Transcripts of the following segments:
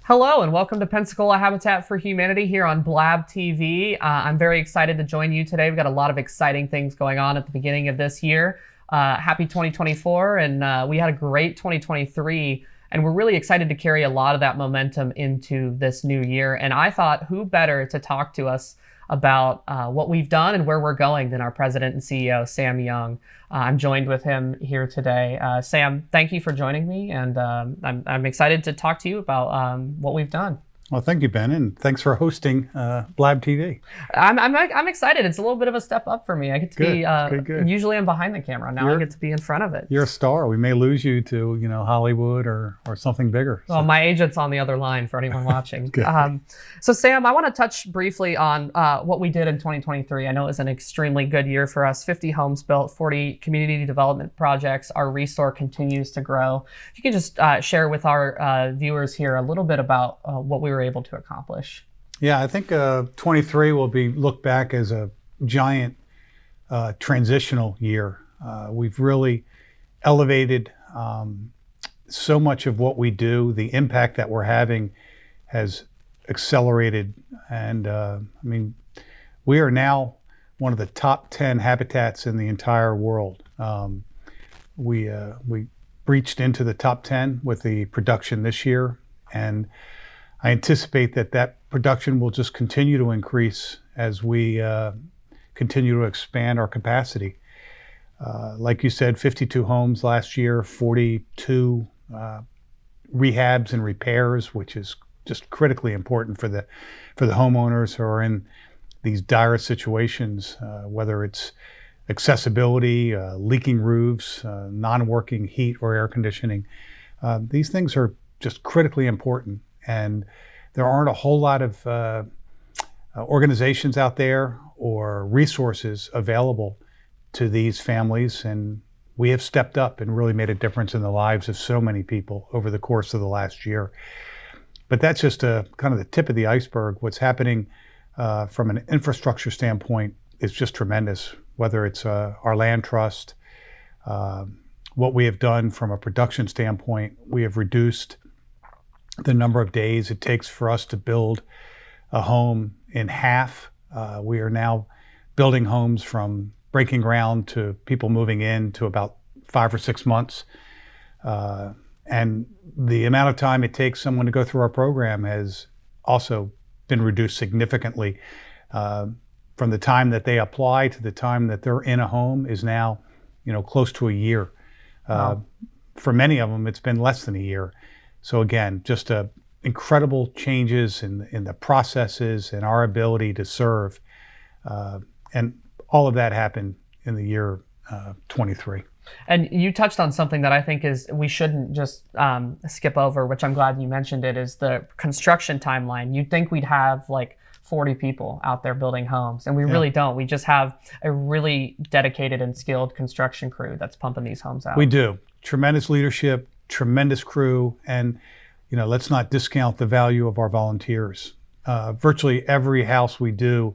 Hello and welcome to Pensacola Habitat for Humanity here on Blab TV. I'm very excited to join you today. We've got a lot of exciting things going on at the beginning of this year. Happy 2024, and we had a great 2023, and we're really excited to carry a lot of that momentum into this new year. And I thought, who better to talk to us about what we've done and where we're going than our president and CEO, Sam Young. I'm joined with him here today. Sam, thank you for joining me, and I'm excited to talk to you about what we've done. Well, thank you, Ben, and thanks for hosting Blab TV. I'm excited. It's a little bit of a step up for me. I get to be good. Usually I'm behind the camera. Now I get to be in front of it. You're a star. We may lose you to Hollywood or something bigger. Well, my agent's on the other line for anyone watching. So Sam, I want to touch briefly on what we did in 2023. I know it was an extremely good year for us. 50 homes built, 40 community development projects. Our restore continues to grow. If you can just share with our viewers here a little bit about what we were able to accomplish. Yeah, I think 23 will be looked back as a giant transitional year. We've really elevated so much of what we do. The impact that we're having has accelerated, and we are now one of the top 10 habitats in the entire world. We breached into the top 10 with the production this year, and I anticipate that production will just continue to increase as we continue to expand our capacity. Like you said, 52 homes last year, 42 rehabs and repairs, which is just critically important for the homeowners who are in these dire situations, whether it's accessibility, leaking roofs, non-working heat or air conditioning. These things are just critically important. And there aren't a whole lot of organizations out there or resources available to these families. And we have stepped up and really made a difference in the lives of so many people over the course of the last year. But that's just kind of the tip of the iceberg. What's happening from an infrastructure standpoint is just tremendous, whether it's our land trust, what we have done from a production standpoint. We have reduced the number of days it takes for us to build a home in half. We are now building homes from breaking ground to people moving in to about 5 or 6 months. And the amount of time it takes someone to go through our program has also been reduced significantly. From the time that they apply to the time that they're in a home is now, close to a year. Wow. For many of them, it's been less than a year. So again, just incredible changes in the processes and our ability to serve. And all of that happened in the year 23. And you touched on something that I think we shouldn't just skip over, which I'm glad you mentioned it, is the construction timeline. You'd think we'd have like 40 people out there building homes, and we really don't. We just have a really dedicated and skilled construction crew that's pumping these homes out. We do. Tremendous leadership, tremendous crew, and let's not discount the value of our volunteers. Virtually every house we do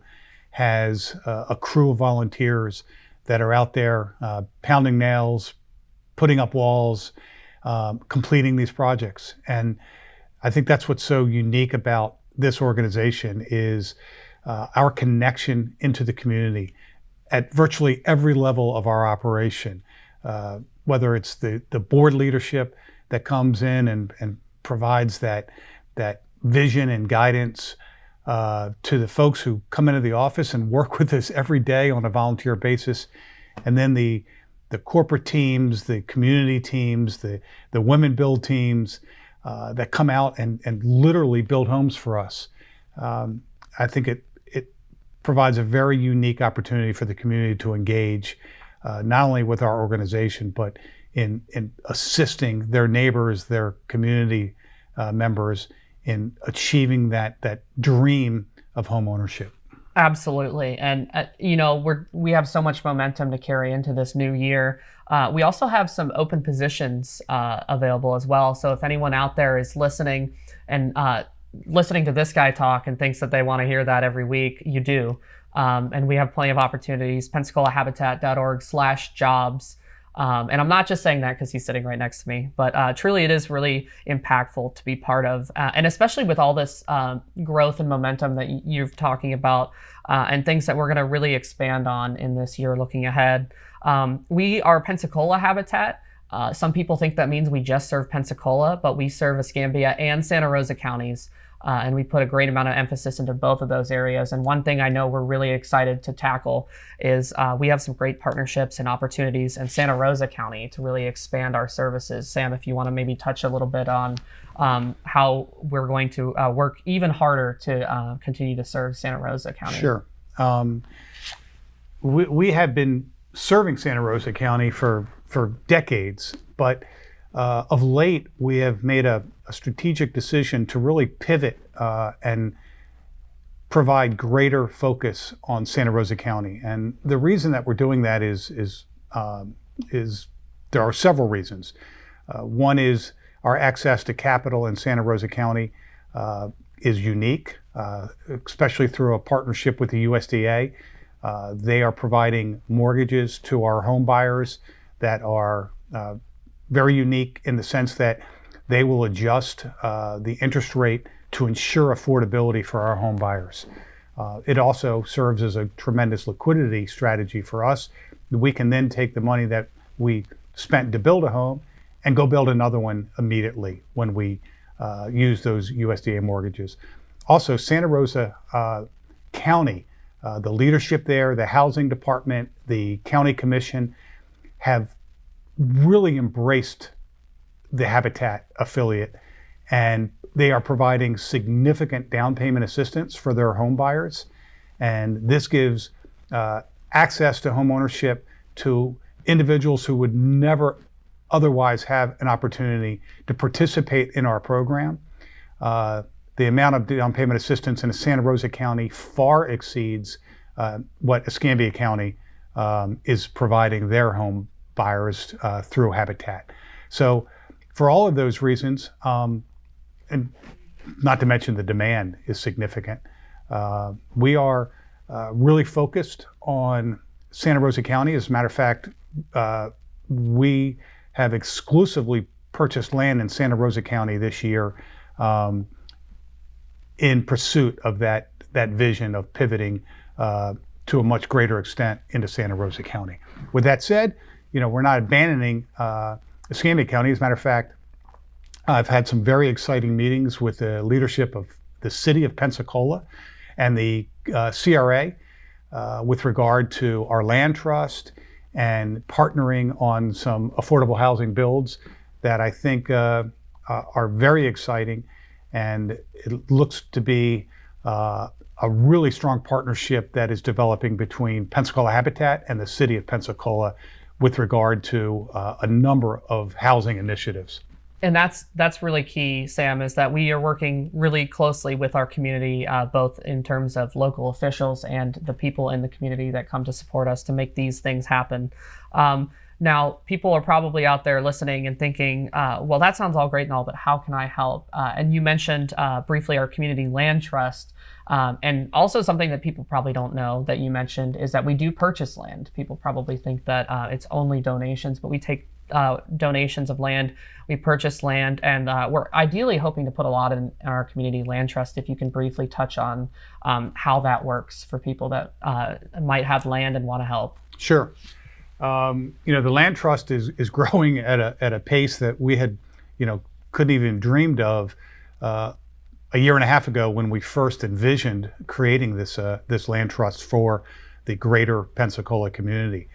has a crew of volunteers that are out there pounding nails, putting up walls, completing these projects. And I think that's what's so unique about this organization is our connection into the community at virtually every level of our operation, whether it's the board leadership that comes in and provides that vision and guidance to the folks who come into the office and work with us every day on a volunteer basis, and then the corporate teams, the community teams, the women build teams that come out and literally build homes for us. I think it provides a very unique opportunity for the community to engage, not only with our organization, but in assisting their neighbors, their community members in achieving that dream of home ownership. Absolutely. And, we have so much momentum to carry into this new year. We also have some open positions available as well. So if anyone out there is listening and listening to this guy talk and thinks that they want to hear that every week, you do. And we have plenty of opportunities. PensacolaHabitat.org/jobs. And I'm not just saying that because he's sitting right next to me, but truly it is really impactful to be part of. And especially with all this growth and momentum that you're talking about and things that we're going to really expand on in this year looking ahead. We are Pensacola Habitat. Some people think that means we just serve Pensacola, but we serve Escambia and Santa Rosa counties. And we put a great amount of emphasis into both of those areas. And one thing I know we're really excited to tackle is we have some great partnerships and opportunities in Santa Rosa County to really expand our services. Sam, if you want to maybe touch a little bit on how we're going to work even harder to continue to serve Santa Rosa County. Sure. We have been serving Santa Rosa County for decades, but of late we have made a strategic decision to really pivot and provide greater focus on Santa Rosa County. And the reason that we're doing that is there are several reasons. One is our access to capital in Santa Rosa County is unique, especially through a partnership with the USDA. They are providing mortgages to our home buyers that are very unique in the sense that they will adjust the interest rate to ensure affordability for our home buyers. It also serves as a tremendous liquidity strategy for us. We can then take the money that we spent to build a home and go build another one immediately when we use those USDA mortgages. Also, Santa Rosa County, the leadership there, the housing department, the county commission have really embraced the Habitat affiliate, and they are providing significant down payment assistance for their home buyers. And this gives access to home ownership to individuals who would never otherwise have an opportunity to participate in our program. The amount of down payment assistance in Santa Rosa County far exceeds what Escambia County is providing their home buyers through Habitat. So for all of those reasons, and not to mention the demand is significant, we are really focused on Santa Rosa County. As a matter of fact, we have exclusively purchased land in Santa Rosa County this year in pursuit of that vision of pivoting to a much greater extent into Santa Rosa County. With that said, we're not abandoning Escambia County. As a matter of fact, I've had some very exciting meetings with the leadership of the city of Pensacola and the CRA with regard to our land trust and partnering on some affordable housing builds that I think are very exciting. And it looks to be a really strong partnership that is developing between Pensacola Habitat and the city of Pensacola with regard to a number of housing initiatives. And that's really key, Sam, is that we are working really closely with our community, both in terms of local officials and the people in the community that come to support us to make these things happen. Now, people are probably out there listening and thinking, well, that sounds all great and all, but how can I help? And you mentioned briefly our community land trust. And also something that people probably don't know that you mentioned is that we do purchase land. People probably think that it's only donations, but we take donations of land, we purchase land, and we're ideally hoping to put a lot in our community land trust. If you can briefly touch on how that works for people that might have land and want to help. Sure. The land trust is growing at a pace that we had, couldn't even dreamed of a year and a half ago when we first envisioned creating this land trust for the greater Pensacola community.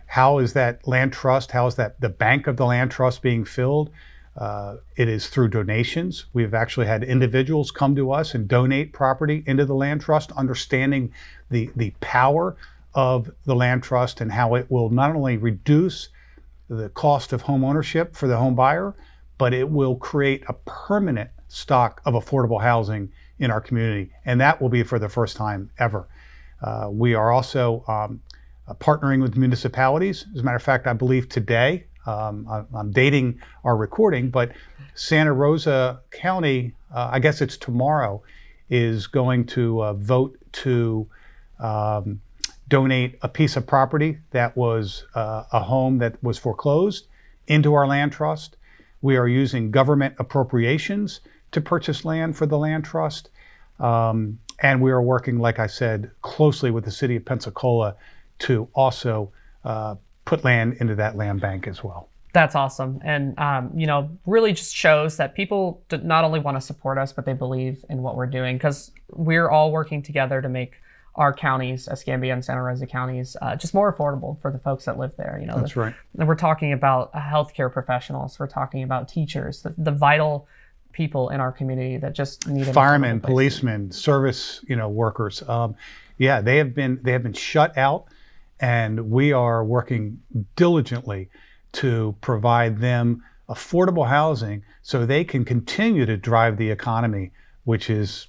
How is that land trust? How is that the bank of the land trust being filled? It is through donations. We've actually had individuals come to us and donate property into the land trust, understanding the power of the land trust and how it will not only reduce the cost of home ownership for the home buyer, but it will create a permanent stock of affordable housing in our community. And that will be for the first time ever. We are also partnering with municipalities. As a matter of fact, I believe today, I'm dating our recording, but Santa Rosa County, I guess it's tomorrow, is going to vote to donate a piece of property that was a home that was foreclosed into our land trust. We are using government appropriations to purchase land for the land trust. And we are working, like I said, closely with the city of Pensacola to also put land into that land bank as well. That's awesome. And, really just shows that people not only want to support us, but they believe in what we're doing, because we're all working together to make our counties, Escambia and Santa Rosa counties, just more affordable for the folks that live there. That's right. We're talking about healthcare professionals. We're talking about teachers, the vital people in our community that just need firemen, policemen, service, workers. They have been shut out, and we are working diligently to provide them affordable housing so they can continue to drive the economy, which is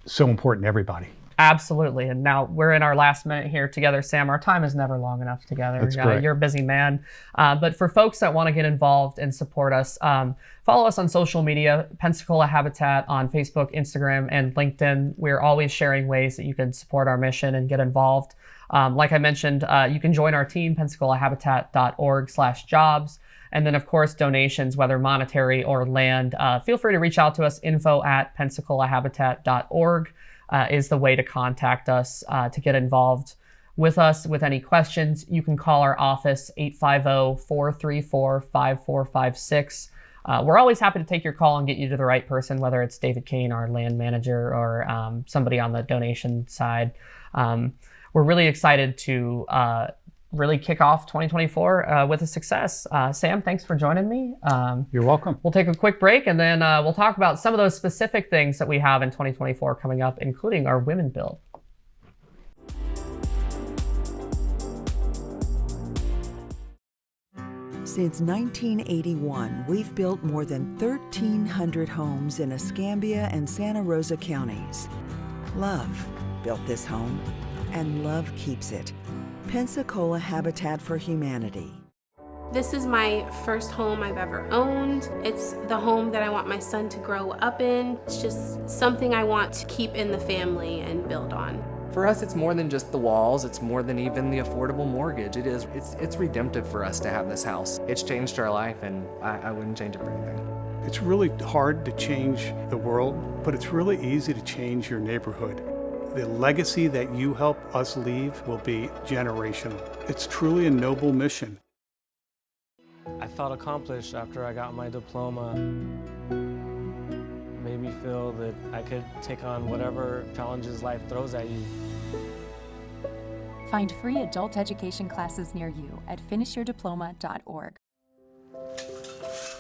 so important to everybody. Absolutely. And now we're in our last minute here together, Sam. Our time is never long enough together. That's great. You're a busy man. But for folks that want to get involved and support us, follow us on social media, Pensacola Habitat on Facebook, Instagram, and LinkedIn. We're always sharing ways that you can support our mission and get involved. Like I mentioned, you can join our team, pensacolahabitat.org/jobs. And then, of course, donations, whether monetary or land. Feel free to reach out to us. info@pensacolahabitat.org is the way to contact us to get involved with us with any questions. You can call our office, 850-434-5456. We're always happy to take your call and get you to the right person, whether it's David Kane, our land manager, or somebody on the donation side. We're really excited to really kick off 2024 with a success. Sam, thanks for joining me. You're welcome. We'll take a quick break, and then we'll talk about some of those specific things that we have in 2024 coming up, including our Women Build. Since 1981, we've built more than 1,300 homes in Escambia and Santa Rosa counties. Love built this home, and love keeps it. Pensacola Habitat for Humanity. This is my first home I've ever owned. It's the home that I want my son to grow up in. It's just something I want to keep in the family and build on. For us, it's more than just the walls. It's more than even the affordable mortgage. It's redemptive for us to have this house. It's changed our life, and I wouldn't change it for anything. It's really hard to change the world, but it's really easy to change your neighborhood. The legacy that you help us leave will be generational. It's truly a noble mission. I felt accomplished after I got my diploma. Made me feel that I could take on whatever challenges life throws at you. Find free adult education classes near you at finishyourdiploma.org.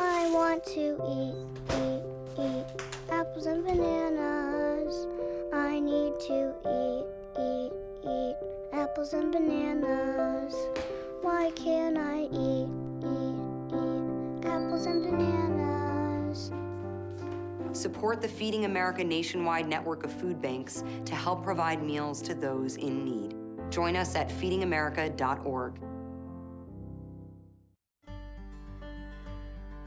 I want to eat apples and bananas. I need to eat apples and bananas. Why can't I eat apples and bananas? Support the Feeding America nationwide network of food banks to help provide meals to those in need. Join us at feedingamerica.org.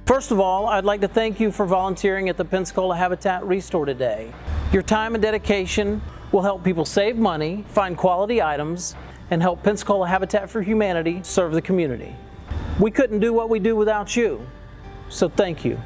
First of all, I'd like to thank you for volunteering at the Pensacola Habitat Restore today. Your time and dedication will help people save money, find quality items, and help Pensacola Habitat for Humanity serve the community. We couldn't do what we do without you, so thank you.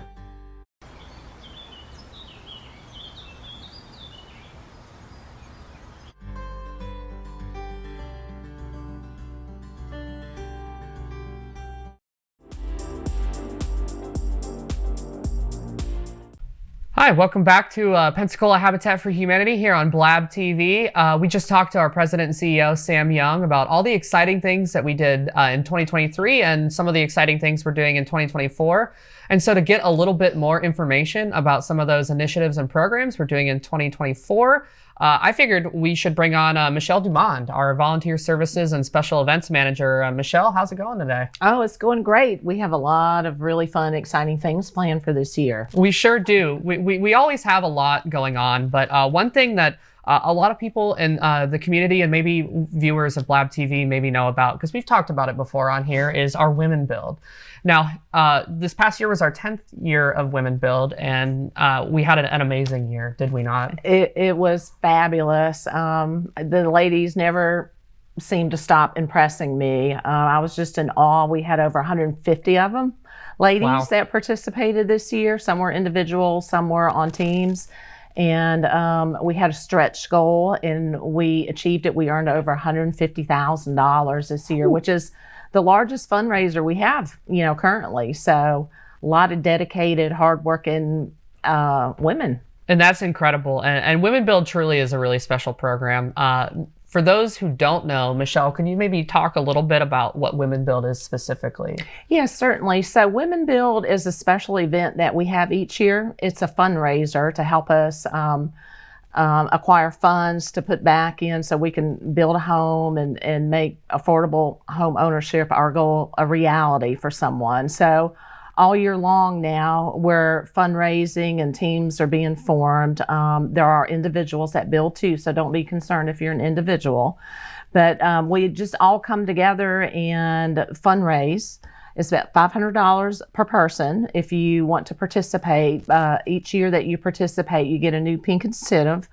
Hi, welcome back to Pensacola Habitat for Humanity here on Blab TV. We just talked to our president and CEO, Sam Young, about all the exciting things that we did in 2023 and some of the exciting things we're doing in 2024. And so to get a little bit more information about some of those initiatives and programs we're doing in 2024, I figured we should bring on Michelle Dumond, our Volunteer Services and Special Events Manager. Michelle, how's it going today? Oh, it's going great. We have a lot of really fun, exciting things planned for this year. We sure do. We always have a lot going on, but one thing that a lot of people in the community and maybe viewers of Blab TV maybe know about, because we've talked about it before on here, is our Women Build. Now, this past year was our 10th year of Women Build, and we had an amazing year, did we not? It was fabulous. The ladies never seem to stop impressing me. I was just in awe. We had over 150 of them, ladies, that participated this year. Some were individuals, some were on teams. And we had a stretch goal, and we achieved it. We earned over $150,000 this year, which is the largest fundraiser we have, currently. So a lot of dedicated, hardworking women. And that's incredible. And Women Build truly is a really special program. For those who don't know, Michelle, can you maybe talk a little bit about what Women Build is specifically? Yes, certainly. So Women Build is a special event that we have each year. It's a fundraiser to help us acquire funds to put back in so we can build a home and make affordable home ownership, our goal, a reality for someone. So all year long now, we're fundraising and teams are being formed. There are individuals that build too, so don't be concerned if you're an individual. But we just all come together and fundraise. It's about $500 per person if you want to participate. Each year that you participate, you get a new pink incentive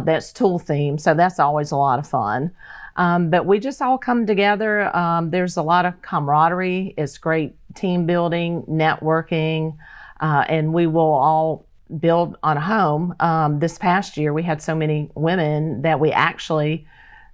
that's tool themed, so that's always a lot of fun. But we just all come together. There's a lot of camaraderie. It's great team building, networking, and we will all build on a home. This past year, we had so many women that we actually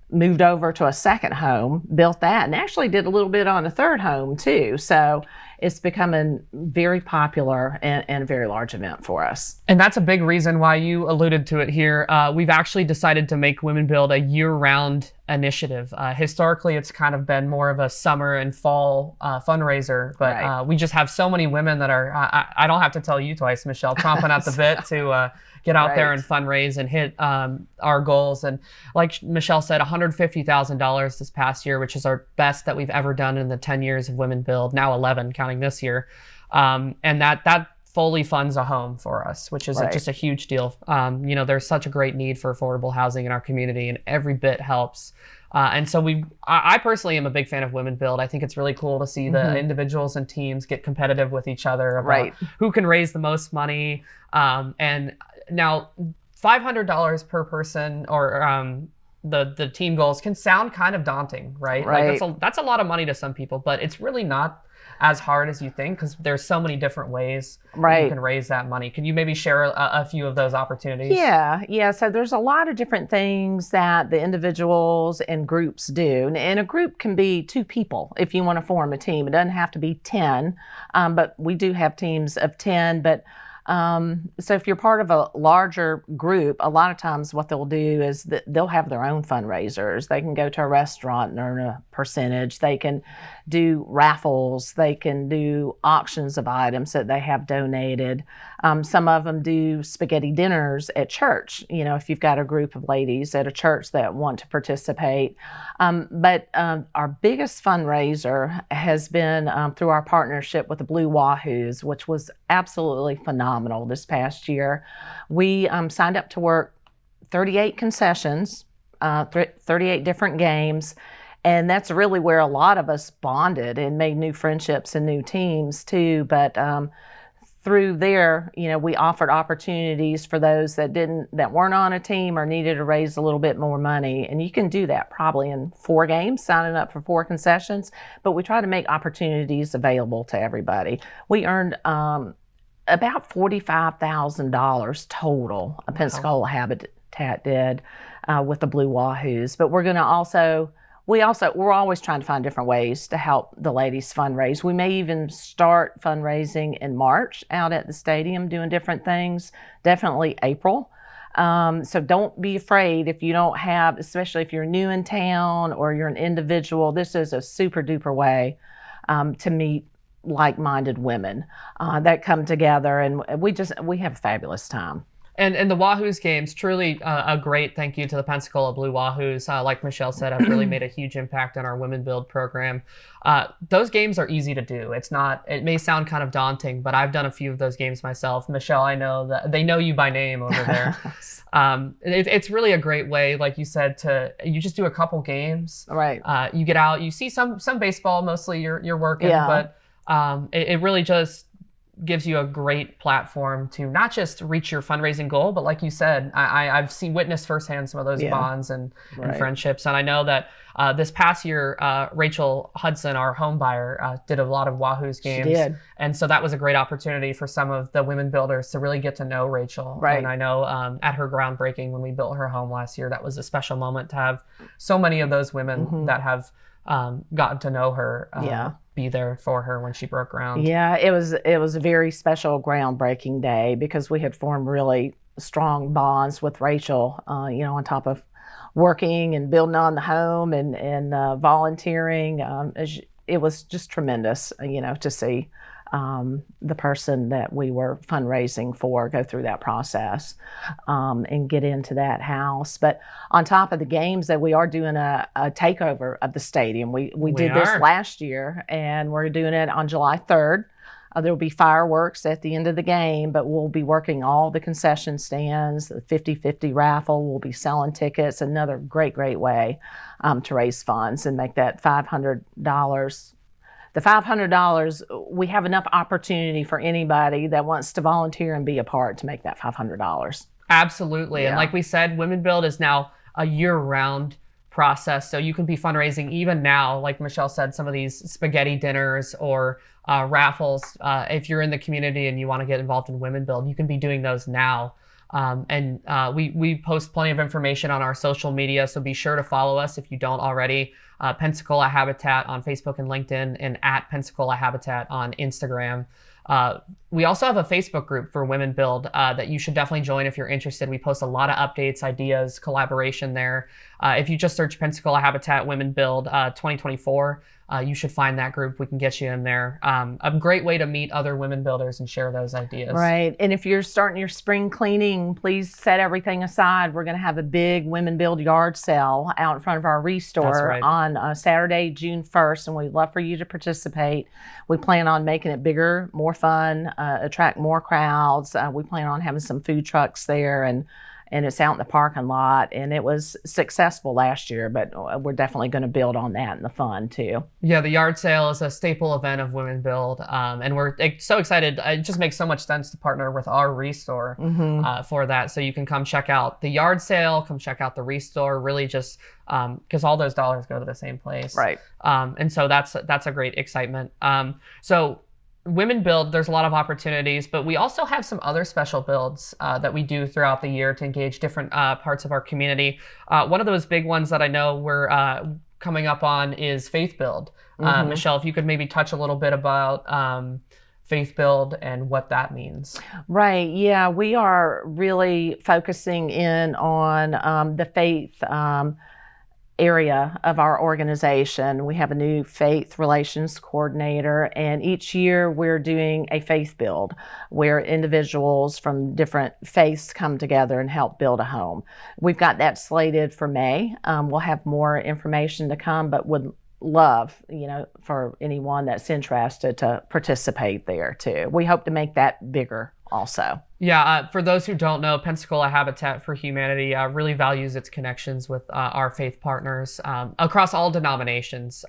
moved over to a second home, built that, and actually did a little bit on a third home too. So it's becoming very popular and a very large event for us. And that's a big reason why you alluded to it here. We've actually decided to make Women Build a year-round initiative. Historically, it's kind of been more of a summer and fall fundraiser, but we just have so many women that are, I don't have to tell you twice, Michelle, chomping at the bit to get out there and fundraise and hit our goals. And like Michelle said, $150,000 this past year, which is our best that we've ever done in the 10 years of Women Build, now 11 counting this year. And that fully funds a home for us, which is just a huge deal. There's such a great need for affordable housing in our community, and every bit helps. And so I personally am a big fan of Women Build. I think it's really cool to see the individuals and teams get competitive with each other about who can raise the most money. And now $500 per person or the team goals can sound kind of daunting, right? Like that's a lot of money to some people, but it's really not as hard as you think because there's so many different ways that you can raise that money. Can you maybe share a few of those opportunities? Yeah. So there's a lot of different things that the individuals and groups do. And a group can be 2 people if you want to form a team. It doesn't have to be 10, but we do have teams of 10. But so if you're part of a larger group, a lot of times what they'll do is that they'll have their own fundraisers. They can go to a restaurant and earn a percentage. They can do raffles. They can do auctions of items that they have donated. Some of them do spaghetti dinners at church, if you've got a group of ladies at a church that want to participate. But our biggest fundraiser has been through our partnership with the Blue Wahoos, which was absolutely phenomenal this past year. We signed up to work 38 concessions, 38 different games. And that's really where a lot of us bonded and made new friendships and new teams too. But through there, we offered opportunities for those that weren't on a team or needed to raise a little bit more money. And you can do that probably in 4 games, signing up for 4 concessions. But we try to make opportunities available to everybody. We earned about $45,000 total. Pensacola Habitat did with the Blue Wahoos. But we're going to we're always trying to find different ways to help the ladies fundraise. We may even start fundraising in March out at the stadium doing different things, definitely April. So don't be afraid if you don't have, especially if you're new in town or you're an individual, this is a super duper way to meet like-minded women that come together, and we have a fabulous time. And the Wahoos games, truly a great thank you to the Pensacola Blue Wahoos. Like Michelle said, have really made a huge impact on our Women Build program. Those games are easy to do. It may sound kind of daunting, but I've done a few of those games myself. Michelle, I know that they know you by name over there. It's really a great way, like you said, you just do a couple games. You get out, you see some baseball, mostly you're working, but it really just gives you a great platform to not just reach your fundraising goal, but like you said, I've witnessed firsthand some of those bonds and friendships. And I know that this past year, Rachel Hudson, our home buyer, did a lot of Wahoo's games. She did. And so that was a great opportunity for some of the women builders to really get to know Rachel. Right. And I know at her groundbreaking when we built her home last year, that was a special moment to have so many of those women that have gotten to know her be there for her when she broke ground. Yeah, it was a very special groundbreaking day because we had formed really strong bonds with Rachel, on top of working and building on the home and volunteering. It was just tremendous, to see the person that we were fundraising for go through that process and get into that house. But on top of the games, that we are doing a takeover of the stadium. We did this last year, and we're doing it on July 3rd. There will be fireworks at the end of the game, but we'll be working all the concession stands, the 50-50 raffle. We'll be selling tickets, another great way to raise funds and make that $500. The $500, we have enough opportunity for anybody that wants to volunteer and be a part to make that $500. Absolutely. Yeah. And like we said, Women Build is now a year-round process. So you can be fundraising even now, like Michelle said, some of these spaghetti dinners or raffles. If you're in the community and you want to get involved in Women Build, you can be doing those now. We post plenty of information on our social media, so be sure to follow us if you don't already. Pensacola Habitat on Facebook and LinkedIn, and at Pensacola Habitat on Instagram. We also have a Facebook group for Women Build that you should definitely join if you're interested. We post a lot of updates, ideas, collaboration there. If you just search Pensacola Habitat Women Build 2024, you should find that group. We can get you in there. A great way to meet other women builders and share those ideas. Right. And if you're starting your spring cleaning, please set everything aside. We're going to have a big Women Build yard sale out in front of our restore on Saturday, June 1st, and we'd love for you to participate. We plan on making it bigger, more fun, attract more crowds. We plan on having some food trucks there, and it's out in the parking lot, and it was successful last year, but we're definitely going to build on that and the fun too. Yeah, the yard sale is a staple event of Women Build, and we're so excited. It just makes so much sense to partner with our restore for that. So you can come check out the yard sale, come check out the restore, really just because all those dollars go to the same place. Right. And so that's a great excitement. So Women Build, there's a lot of opportunities, but we also have some other special builds that we do throughout the year to engage different parts of our community. One of those big ones that I know we're coming up on is Faith Build. Michelle, if you could maybe touch a little bit about Faith Build and what that means. Right. Yeah, we are really focusing in on the faith area of our organization. We have a new faith relations coordinator, and each year we're doing a faith build where individuals from different faiths come together and help build a home. We've got that slated for May. We'll have more information to come, but would love, for anyone that's interested to participate there too. We hope to make that bigger also. Yeah, for those who don't know, Pensacola Habitat for Humanity really values its connections with our faith partners across all denominations.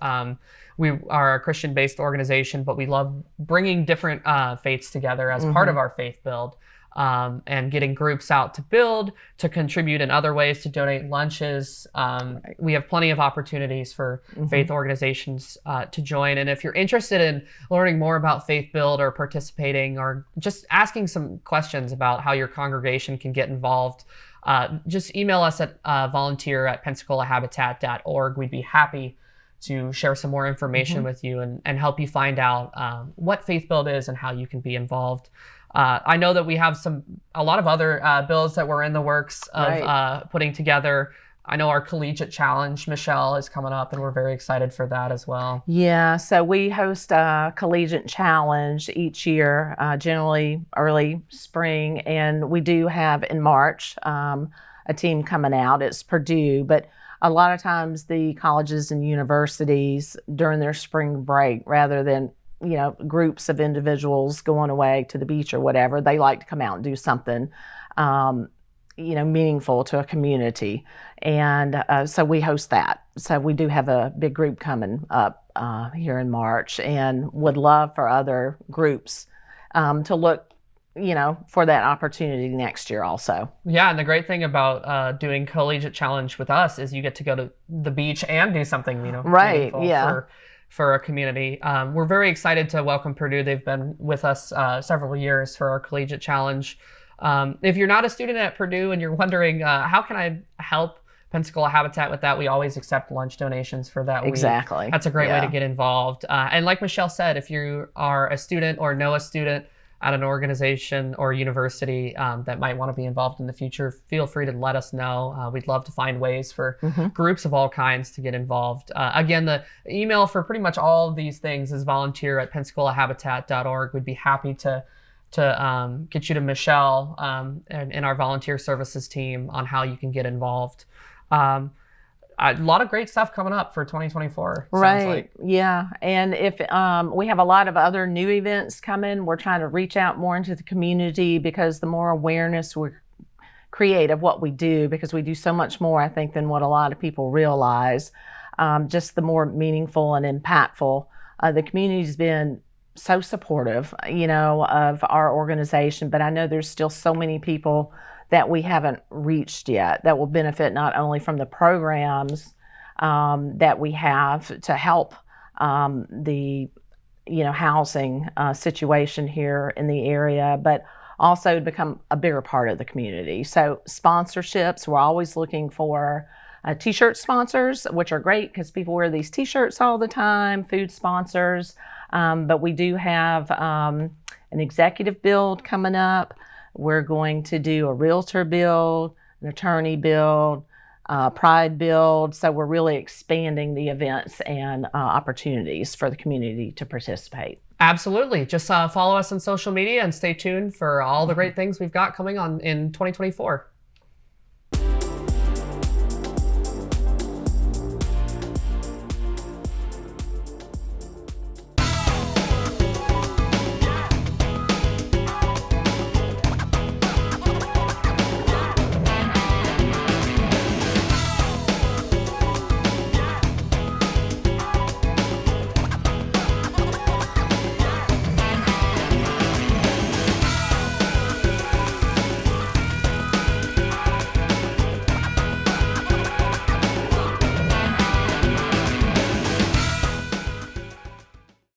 We are a Christian-based organization, but we love bringing different faiths together as part of our faith build. And getting groups out to build, to contribute in other ways, to donate lunches. We have plenty of opportunities for faith organizations to join. And if you're interested in learning more about Faith Build or participating or just asking some questions about how your congregation can get involved, just email us at volunteer@pensacolahabitat.org. We'd be happy to share some more information with you and help you find out what Faith Build is and how you can be involved. I know that we have a lot of other builds that we're in the works of putting together. I know our collegiate challenge, Michelle, is coming up, and we're very excited for that as well. Yeah, so we host a collegiate challenge each year, generally early spring, and we do have in March a team coming out. It's Purdue, but a lot of times the colleges and universities during their spring break, rather than groups of individuals going away to the beach or whatever, they like to come out and do something, meaningful to a community. And so we host that. So we do have a big group coming up here in March, and would love for other groups to look, for that opportunity next year also. Yeah, and the great thing about doing Collegiate Challenge with us is you get to go to the beach and do something, Right, meaningful yeah. for a community. We're very excited to welcome Purdue. They've been with us several years for our Collegiate Challenge. If you're not a student at Purdue and you're wondering, how can I help Pensacola Habitat with that, we always accept lunch donations for that week. Exactly. That's a great way to get involved. And like Michelle said, if you are a student or know a student at an organization or university that might want to be involved in the future, feel free to let us know. We'd love to find ways for groups of all kinds to get involved. Again, the email for pretty much all of these things is volunteer@pensacolahabitat.org. We'd be happy to get you to Michelle and our volunteer services team on how you can get involved. A lot of great stuff coming up for 2024. Right. Sounds like. Yeah. And if we have a lot of other new events coming, we're trying to reach out more into the community, because the more awareness we create of what we do, because we do so much more, I think, than what a lot of people realize, just the more meaningful and impactful. The community's been so supportive, of our organization, but I know there's still so many people that we haven't reached yet that will benefit not only from the programs that we have to help the housing situation here in the area, but also to become a bigger part of the community. So sponsorships, we're always looking for t-shirt sponsors, which are great because people wear these t-shirts all the time, food sponsors, but we do have an executive build coming up. We're going to do a realtor build, an attorney build, pride build. So we're really expanding the events and opportunities for the community to participate. Absolutely. Just follow us on social media and stay tuned for all the great things we've got coming on in 2024.